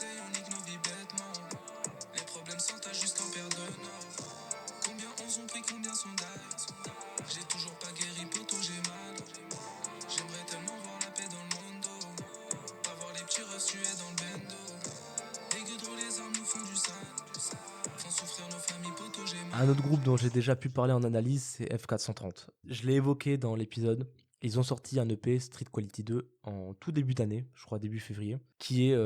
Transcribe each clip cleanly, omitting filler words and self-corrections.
conseils, on nique nos vies bêtement. Les problèmes s'entachent jusqu'en perd de nord. Combien ont pris, combien sont d'âge. J'ai toujours pas guéri, poto, j'ai mal. J'aimerais tellement voir la paix dans le monde. Pas voir les petits restués dans le bendo. Les goudrons, les armes nous font du sale. Font souffrir nos familles, poto, j'ai mal. Un autre groupe dont j'ai déjà pu parler en analyse, c'est F430. Je l'ai évoqué dans l'épisode. Ils ont sorti un EP Street Quality 2 en tout début d'année, je crois début février, qui est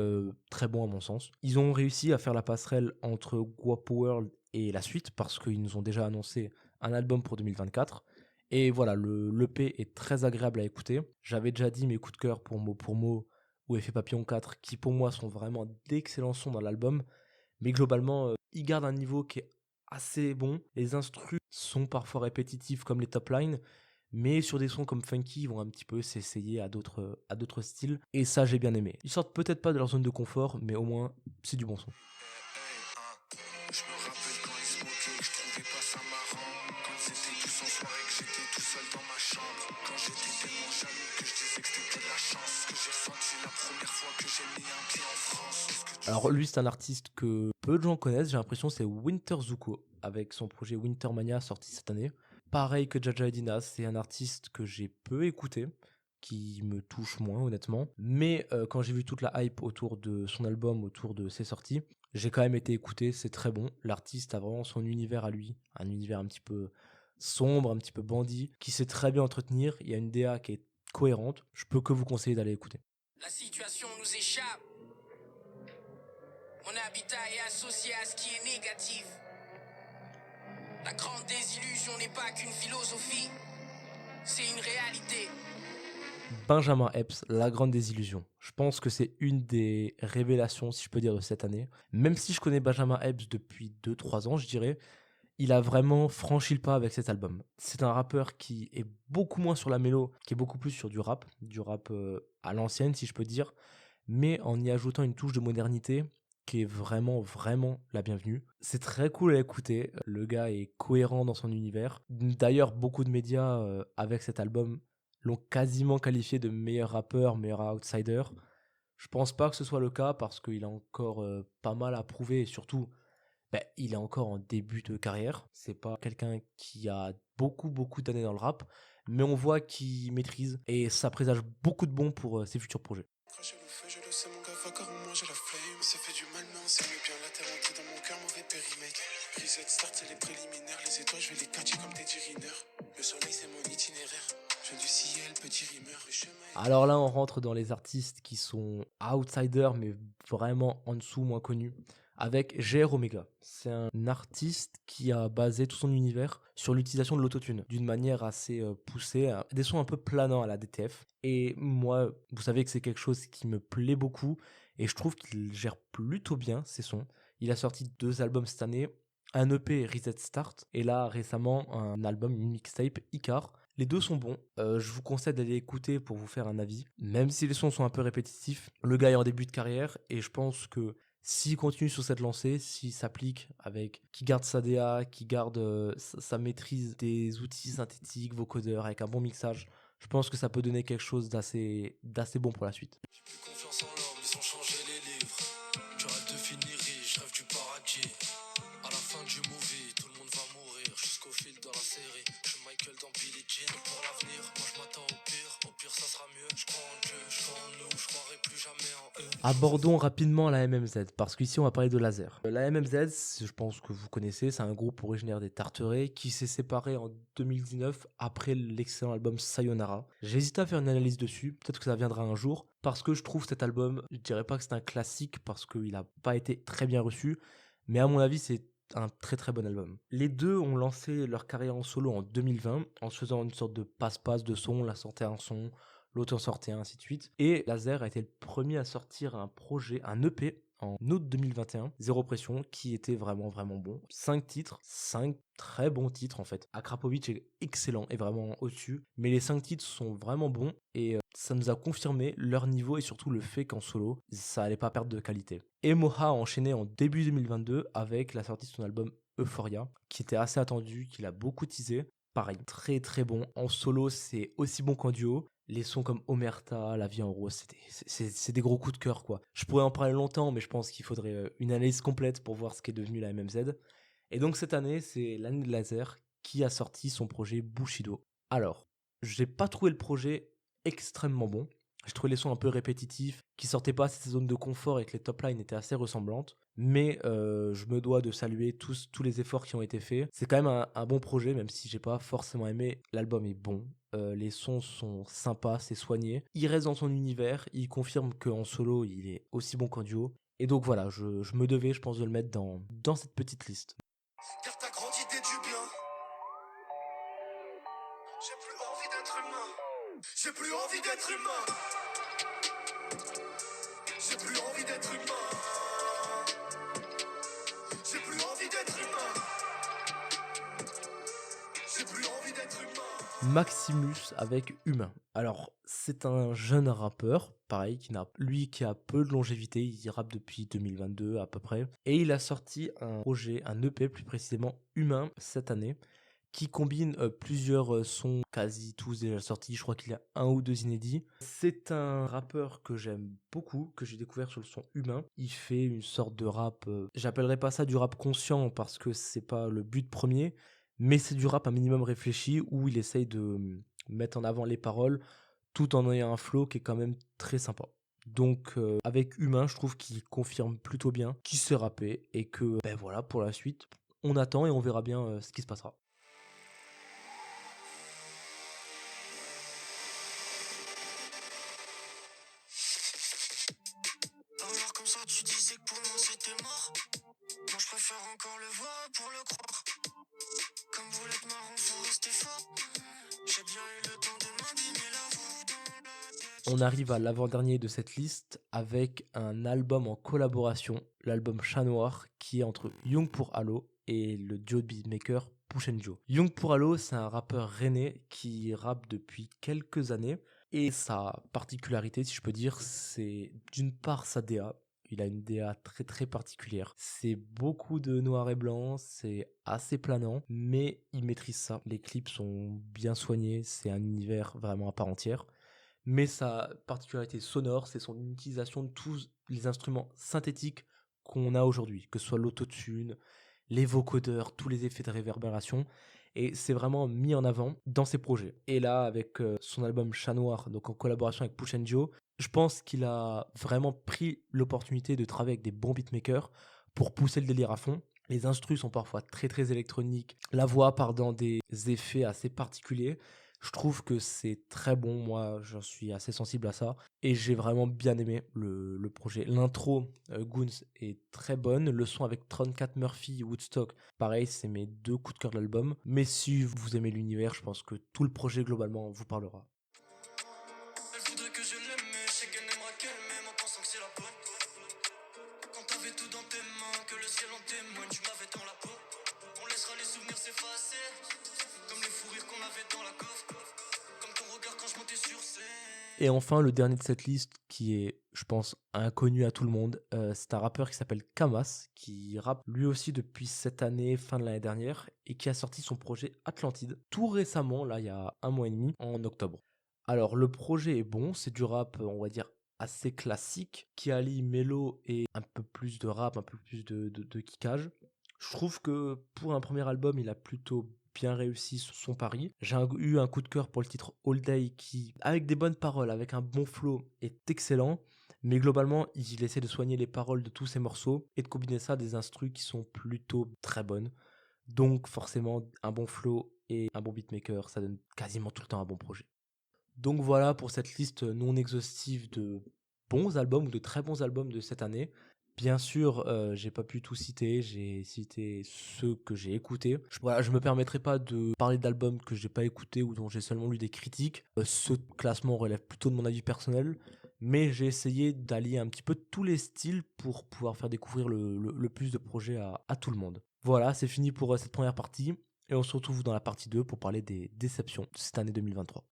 très bon à mon sens. Ils ont réussi à faire la passerelle entre Guapo World et la suite parce qu'ils nous ont déjà annoncé un album pour 2024. Et voilà, l'EP est très agréable à écouter. J'avais déjà dit mes coups de cœur pour mot ou Effet Papillon 4 qui pour moi sont vraiment d'excellents sons dans l'album. Mais globalement, ils gardent un niveau qui est assez bon. Les instrus sont parfois répétitifs comme les top lines, mais sur des sons comme Funky, ils vont un petit peu s'essayer à d'autres styles. Et ça, j'ai bien aimé. Ils sortent peut-être pas de leur zone de confort, mais au moins, c'est du bon son. Je me rappelle quand ils se moquaient, que je trouvais pas ça marrant. Quand ils étaient tous en soirée, que j'étais tout seul dans ma chambre. Quand j'étais tellement jaloux que je disais que c'était que de la chance. Que j'ai ressenti la première fois que j'ai mis un pied en France. Alors lui, c'est un artiste que peu de gens connaissent, j'ai l'impression, c'est Winter Zuko, avec son projet Wintermania sorti cette année. Pareil que Jaja Edina, c'est un artiste que j'ai peu écouté, qui me touche moins honnêtement. Mais quand j'ai vu toute la hype autour de son album, autour de ses sorties, j'ai quand même été écouté, c'est très bon. L'artiste a vraiment son univers à lui, un univers un petit peu sombre, un petit peu bandit, qui sait très bien entretenir. Il y a une DA qui est cohérente, je peux que vous conseiller d'aller écouter. La situation nous échappe. Mon habitat est associé à ce qui est négatif. La grande désillusion n'est pas qu'une philosophie, c'est une réalité. Benjamin Epps, La Grande Désillusion. Je pense que c'est une des révélations, si je peux dire, de cette année. Même si je connais Benjamin Epps depuis 2-3 ans, je dirais, il a vraiment franchi le pas avec cet album. C'est un rappeur qui est beaucoup moins sur la mélo, qui est beaucoup plus sur du rap à l'ancienne, si je peux dire, mais en y ajoutant une touche de modernité qui est vraiment, vraiment la bienvenue. C'est très cool à écouter. Le gars est cohérent dans son univers. D'ailleurs, beaucoup de médias, avec cet album, l'ont quasiment qualifié de meilleur rappeur, meilleur outsider. Je pense pas que ce soit le cas parce qu'il a encore pas mal à prouver et surtout, il est encore en début de carrière. C'est pas quelqu'un qui a beaucoup, beaucoup d'années dans le rap, mais on voit qu'il maîtrise et ça présage beaucoup de bon pour ses futurs projets. Quand je le fais, je le sais, mon gars, va car on mange la flemme. On s'est fait du mal, mais on s'aime bien. La terre montée dans mon cœur, mauvais périmètre. Reset start, c'est les préliminaires. Les étoiles, je vais les catcher comme Teddy Riner. Le soleil, c'est mon itinéraire. Je viens du ciel, petit rimeur. Le chemin est... Alors là, on rentre dans les artistes qui sont outsiders, mais vraiment en dessous, moins connus, avec GR Omega. C'est un artiste qui a basé tout son univers sur l'utilisation de l'autotune, d'une manière assez poussée, des sons un peu planants à la DTF. Et moi, vous savez que c'est quelque chose qui me plaît beaucoup, et je trouve qu'il gère plutôt bien ses sons. Il a sorti 2 albums cette année, un EP Reset Start, et là récemment un album, une mixtape Icar. Les deux sont bons, je vous conseille d'aller écouter pour vous faire un avis, même si les sons sont un peu répétitifs. Le gars est en début de carrière et je pense que s'il continue sur cette lancée, s'il s'applique avec, qui garde sa DA, qui garde sa maîtrise des outils synthétiques, vocodeurs, avec un bon mixage, je pense que ça peut donner quelque chose d'assez bon pour la suite. J'ai plus confiance en l'homme, ils ont changé les livres. Je rêve de finir riche, je rêve du paradis. À la fin du movie, tout le monde va mourir. Jusqu'au fil de la série. Je suis Michael dans Billie Jean. Pour l'avenir, moi je m'attends au pire. Au pire, ça sera mieux. Je crois en Dieu, je crois en nous. Je croirai plus jamais en eux. Abordons rapidement la MMZ, parce qu'ici on va parler de laser. La MMZ, je pense que vous connaissez, c'est un groupe originaire des Tarterets qui s'est séparé en 2019 après l'excellent album Sayonara. J'ai hésité à faire une analyse dessus, peut-être que ça viendra un jour, parce que je trouve cet album, je dirais pas que c'est un classique parce qu'il n'a pas été très bien reçu, mais à mon avis c'est un très très bon album. Les deux ont lancé leur carrière en solo en 2020 en se faisant une sorte de passe-passe de son, la sortait un son, l'autre en sortait un, ainsi de suite. Et Laser a été le premier à sortir un projet, un EP en août 2021, Zéro Pression, qui était vraiment vraiment bon. 5 titres, 5 très bons titres en fait. Akrapovic est excellent et vraiment au-dessus, mais les 5 titres sont vraiment bons et ça nous a confirmé leur niveau et surtout le fait qu'en solo, ça allait pas perdre de qualité. Et Moha a enchaîné en début 2022 avec la sortie de son album Euphoria, qui était assez attendu, qu'il a beaucoup teasé. Pareil, très très bon. En solo, c'est aussi bon qu'en duo. Les sons comme Omerta, La vie en rose, c'est des gros coups de cœur, quoi. Je pourrais en parler longtemps, mais je pense qu'il faudrait une analyse complète pour voir ce qu'est devenu la MMZ. Et donc cette année, c'est l'année de Laser qui a sorti son projet Bushido. Alors, j'ai pas trouvé le projet extrêmement bon. J'ai trouvé les sons un peu répétitifs, qui sortaient pas de ces zones de confort et que les top lines étaient assez ressemblantes. Mais je me dois de saluer tous les efforts qui ont été faits. C'est quand même un bon projet, même si j'ai pas forcément aimé. L'album est bon. Les sons sont sympas, c'est soigné. Il reste dans son univers. Il confirme qu'en solo, il est aussi bon qu'en duo. Et donc voilà, je me devais, je pense, de le mettre dans cette petite liste. Car t'as grandi t'es du bien. J'ai plus envie d'être humain. J'ai plus envie d'être humain. J'ai plus envie d'être humain. J'ai plus envie d'être humain. J'ai plus envie d'être humain. Maximus avec Humain. Alors, c'est un jeune rappeur, pareil, qui a peu de longévité, il rappe depuis 2022 à peu près, et il a sorti un projet, un EP plus précisément Humain cette année, qui combine plusieurs sons, quasi tous déjà sortis, je crois qu'il y a un ou deux inédits. C'est un rappeur que j'aime beaucoup, que j'ai découvert sur le son Humain. Il fait une sorte de rap, j'appellerais pas ça du rap conscient parce que c'est pas le but premier, mais c'est du rap un minimum réfléchi où il essaye de mettre en avant les paroles tout en ayant un flow qui est quand même très sympa. Donc avec Humain, je trouve qu'il confirme plutôt bien qu'il sait rapper et que ben voilà, pour la suite, on attend et on verra bien ce qui se passera. Alors comme ça tu disais que pour moi c'était mort. Moi je préfère encore le voir pour le croire. Comme boulette marron faut rester fort. J'ai bien eu le temps de m'abîmer la voix dans la tête. On arrive à l'avant-dernier de cette liste avec un album en collaboration, l'album Chat Noir, qui est entre Young pour Halo et le duo de beatmaker Push and Joe. Young pour Halo, c'est un rappeur rennais qui rappe depuis quelques années et sa particularité, si je peux dire, c'est d'une part sa DA. Il a une DA très très particulière. C'est beaucoup de noir et blanc, c'est assez planant, mais il maîtrise ça. Les clips sont bien soignés, c'est un univers vraiment à part entière. Mais sa particularité sonore, c'est son utilisation de tous les instruments synthétiques qu'on a aujourd'hui, que ce soit l'autotune, les vocodeurs, tous les effets de réverbération. Et c'est vraiment mis en avant dans ses projets. Et là, avec son album Chat Noir, donc en collaboration avec Push and Joe, je pense qu'il a vraiment pris l'opportunité de travailler avec des bons beatmakers pour pousser le délire à fond. Les instrus sont parfois très très électroniques. La voix part dans des effets assez particuliers. Je trouve que c'est très bon, moi j'en suis assez sensible à ça et j'ai vraiment bien aimé le projet. L'intro Goons est très bonne, le son avec 34 Murphy, Woodstock, pareil c'est mes deux coups de cœur de l'album. Mais si vous aimez l'univers, je pense que tout le projet globalement vous parlera. Elle voudrait que je l'aime, mais je sais qu'elle n'aimera qu'elle même en pensant que c'est la bonne. Quand t'avais tout dans tes mains, que le ciel en témoigne, tu m'avais dans la peau. On laissera les souvenirs s'effacer, comme les fous rires qu'on avait dans la coffre. Comme ton regard quand je montais sur scène. Et enfin, le dernier de cette liste, qui est, je pense, inconnu à tout le monde, c'est un rappeur qui s'appelle Kamas, qui rappe lui aussi depuis cette année, fin de l'année dernière, et qui a sorti son projet Atlantide tout récemment, là, il y a un mois et demi, en octobre. Alors, le projet est bon, c'est du rap, on va dire, assez classique, qui allie mélo et un peu plus de rap, un peu plus de kickage. Je trouve que pour un premier album, il a plutôt bien réussi son pari. Eu un coup de cœur pour le titre All Day qui, avec des bonnes paroles, avec un bon flow, est excellent. Mais globalement, il essaie de soigner les paroles de tous ses morceaux et de combiner ça à des instrus qui sont plutôt très bonnes. Donc forcément, un bon flow et un bon beatmaker, ça donne quasiment tout le temps un bon projet. Donc voilà pour cette liste non exhaustive de bons albums ou de très bons albums de cette année. Bien sûr, j'ai pas pu tout citer, j'ai cité ceux que j'ai écoutés. Voilà, je me permettrai pas de parler d'albums que j'ai pas écoutés ou dont j'ai seulement lu des critiques. Ce classement relève plutôt de mon avis personnel, mais j'ai essayé d'allier un petit peu tous les styles pour pouvoir faire découvrir le plus de projets à tout le monde. Voilà, c'est fini pour cette première partie, et on se retrouve dans la partie 2 pour parler des déceptions de cette année 2023.